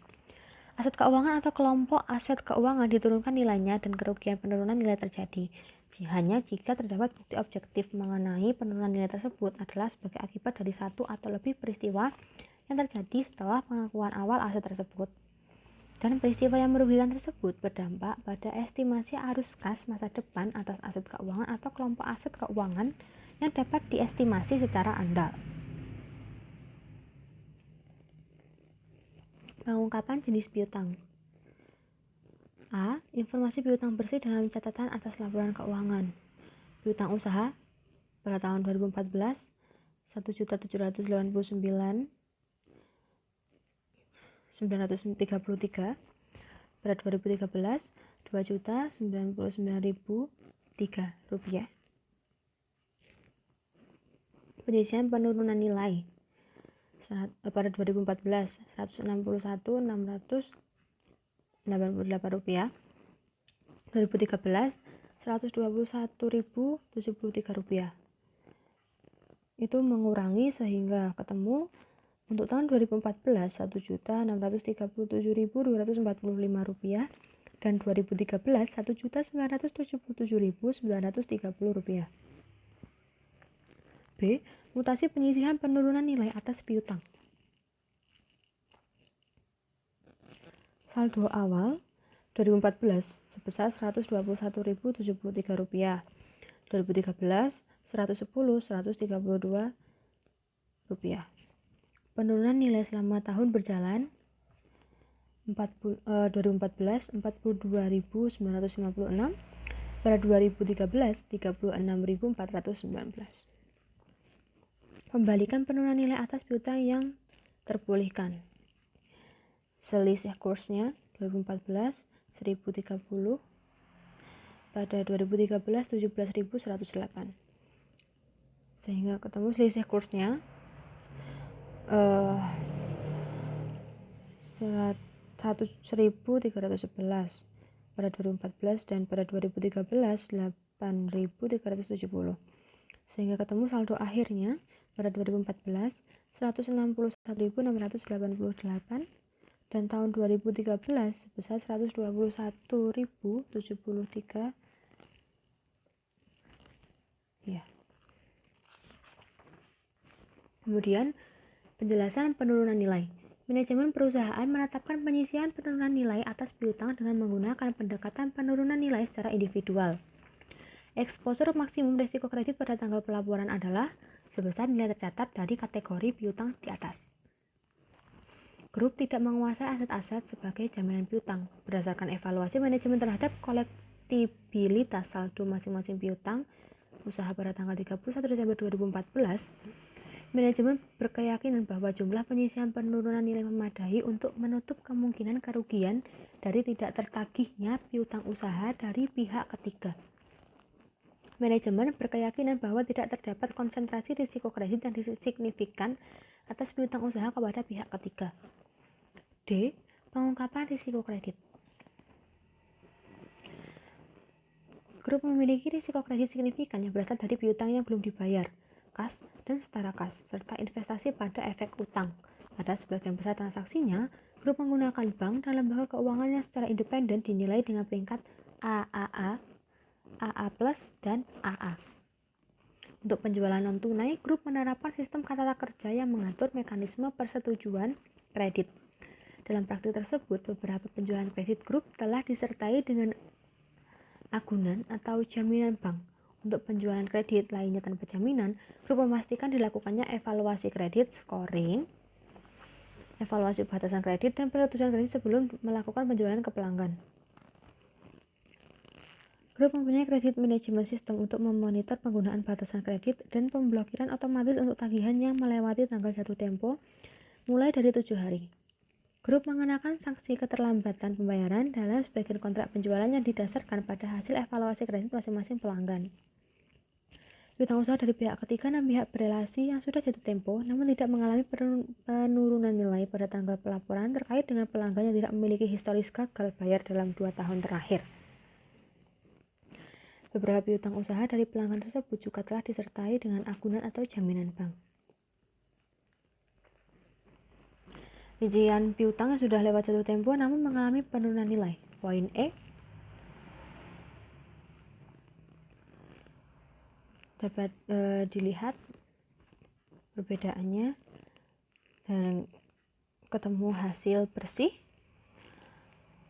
Speaker 1: Aset keuangan atau kelompok aset keuangan diturunkan nilainya dan kerugian penurunan nilai terjadi hanya jika terdapat bukti objektif mengenai penurunan nilai tersebut adalah sebagai akibat dari satu atau lebih peristiwa yang terjadi setelah pengakuan awal aset tersebut. Dan peristiwa yang merugikan tersebut berdampak pada estimasi arus kas masa depan atas aset keuangan atau kelompok aset keuangan yang dapat diestimasi secara andal. Pengungkapan jenis piutang. A. Informasi piutang bersih dalam catatan atas laporan keuangan. Piutang usaha pada tahun 2014 1.789.933 pada 2013 2.099.003 rupiah. Penyisian penurunan nilai pada 2014 161.688 rupiah. 2013 121.073 rupiah. Itu mengurangi sehingga ketemu untuk tahun 2014 1.637.245 rupiah dan 2013 1.977.930 rupiah. B. Mutasi penyisihan penurunan nilai atas piutang. Saldo awal 2014 sebesar 121.073 rupiah. 2013 110.132 rupiah. Penurunan nilai selama tahun berjalan 2014 42.956 pada 2013 36.419. Pembalikan penurunan nilai atas piutang yang terpulihkan. Selisih kursnya 2014 1030 pada 2013 17.108. Sehingga ketemu selisih kursnya 1.311 pada 2014 dan pada 2013 8.370. Sehingga ketemu saldo akhirnya pada 2014 161.688 dan tahun 2013 sebesar 121.073 ya. Kemudian penjelasan penurunan nilai. Manajemen perusahaan menetapkan penyisihan penurunan nilai atas piutang dengan menggunakan pendekatan penurunan nilai secara individual. Eksposur maksimum risiko kredit pada tanggal pelaporan adalah sebesar nilai tercatat dari kategori piutang di atas. Grup tidak menguasai aset-aset sebagai jaminan piutang. Berdasarkan evaluasi manajemen terhadap kolektibilitas saldo masing-masing piutang usaha pada tanggal 31 Desember 2014, manajemen berkeyakinan bahwa jumlah penyisihan penurunan nilai memadai untuk menutup kemungkinan kerugian dari tidak tertagihnya piutang usaha dari pihak ketiga. Manajemen berkeyakinan bahwa tidak terdapat konsentrasi risiko kredit yang signifikan atas piutang usaha kepada pihak ketiga. D. Pengungkapan risiko kredit. Grup memiliki risiko kredit signifikan yang berasal dari piutang yang belum dibayar, kas dan setara kas, serta investasi pada efek utang. Pada sebagian besar transaksinya, grup menggunakan bank dan lembaga keuangan yang secara independen dinilai dengan peringkat AAA, AA+, dan AA. Untuk penjualan non-tunai, grup menerapkan sistem tata kerja yang mengatur mekanisme persetujuan kredit. Dalam praktik tersebut, beberapa penjualan kredit grup telah disertai dengan agunan atau jaminan bank. Untuk penjualan kredit lainnya tanpa jaminan, grup memastikan dilakukannya evaluasi kredit, scoring, evaluasi batasan kredit, dan persetujuan kredit sebelum melakukan penjualan ke pelanggan. Grup mempunyai kredit management system untuk memonitor penggunaan batasan kredit dan pemblokiran otomatis untuk tagihan yang melewati tanggal jatuh tempo mulai dari 7 hari. Grup mengenakan sanksi keterlambatan pembayaran dalam sebagian kontrak penjualan yang didasarkan pada hasil evaluasi kredit masing-masing pelanggan. Piutang usaha dari pihak ketiga dan pihak berelasi yang sudah jatuh tempo namun tidak mengalami penurunan nilai pada tanggal pelaporan terkait dengan pelanggan yang tidak memiliki historis gagal bayar dalam 2 tahun terakhir. Beberapa piutang usaha dari pelanggan tersebut juga telah disertai dengan agunan atau jaminan bank. Rincian piutang yang sudah lewat jatuh tempo namun mengalami penurunan nilai. Poin E dapat dilihat perbedaannya dan ketemu hasil bersih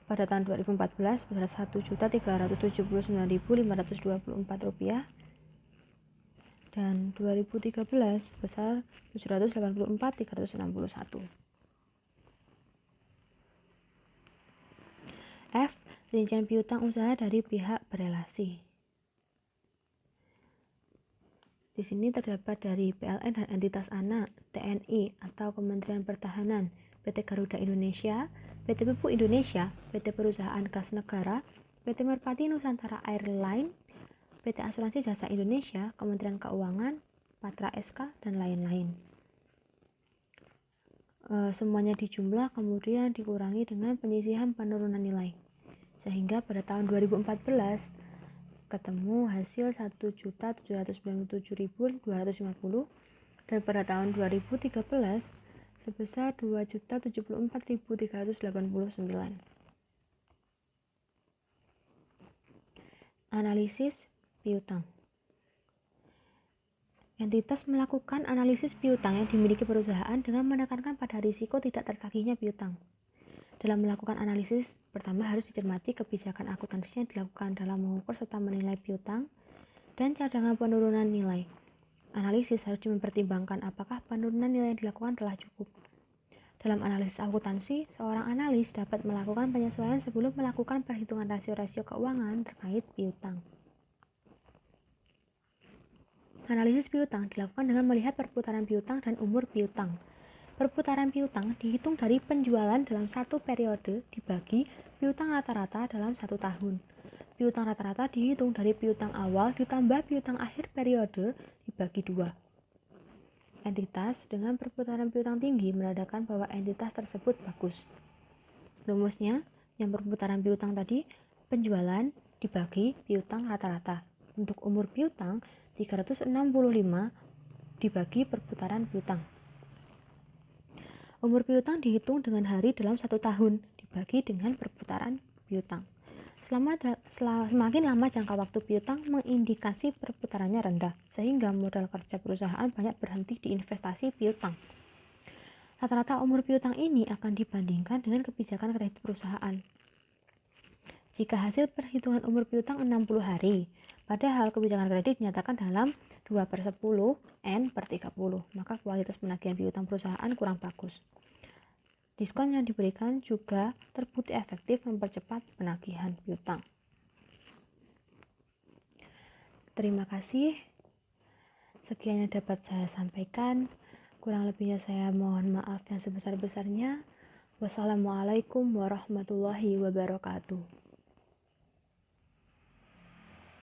Speaker 1: pada tahun 2014 sebesar Rp1.379.524 dan 2013 sebesar Rp784.361. F. Rincian piutang usaha dari pihak berelasi. Di sini terdapat dari PLN dan entitas anak, TNI atau Kementerian Pertahanan, PT Garuda Indonesia, PT Pupuk Indonesia, PT Perusahaan Gas Negara, PT Merpati Nusantara Airline, PT Asuransi Jasa Indonesia, Kementerian Keuangan, Patra SK, dan lain-lain. Semuanya dijumlah kemudian dikurangi dengan penyisihan penurunan nilai. Sehingga pada tahun 2014 ketemu hasil 1.797.250 dan pada tahun 2013 sebesar 2.074.389. Analisis piutang. Entitas melakukan analisis piutang yang dimiliki perusahaan dengan menekankan pada risiko tidak tertagihnya piutang. Dalam melakukan analisis, pertama harus dicermati kebijakan akuntansi yang dilakukan dalam mengukur serta menilai piutang dan cadangan penurunan nilai. Analisis harus mempertimbangkan apakah penurunan nilai yang dilakukan telah cukup. Dalam analisis akuntansi, seorang analis dapat melakukan penyesuaian sebelum melakukan perhitungan rasio-rasio keuangan terkait piutang. Analisis piutang dilakukan dengan melihat perputaran piutang dan umur piutang. Perputaran piutang dihitung dari penjualan dalam satu periode dibagi piutang rata-rata dalam satu tahun. Piutang rata-rata dihitung dari piutang awal ditambah piutang akhir periode dibagi 2. Entitas dengan perputaran piutang tinggi menandakan bahwa entitas tersebut bagus. Rumusnya, yang perputaran piutang tadi, penjualan dibagi piutang rata-rata. Untuk umur piutang, 365 dibagi perputaran piutang. Umur piutang dihitung dengan hari dalam satu tahun, dibagi dengan perputaran piutang. Semakin lama jangka waktu piutang mengindikasi perputarannya rendah, sehingga modal kerja perusahaan banyak berhenti di investasi piutang. Rata-rata umur piutang ini akan dibandingkan dengan kebijakan kredit perusahaan. Jika hasil perhitungan umur piutang 60 hari, padahal kebijakan kredit dinyatakan dalam 2/10 N/30, maka kualitas penagihan piutang perusahaan kurang bagus. Diskon yang diberikan juga terbukti efektif mempercepat penagihan piutang. Terima kasih. Sekian yang dapat saya sampaikan. Kurang lebihnya saya mohon maaf yang sebesar-besarnya. Wassalamualaikum warahmatullahi wabarakatuh.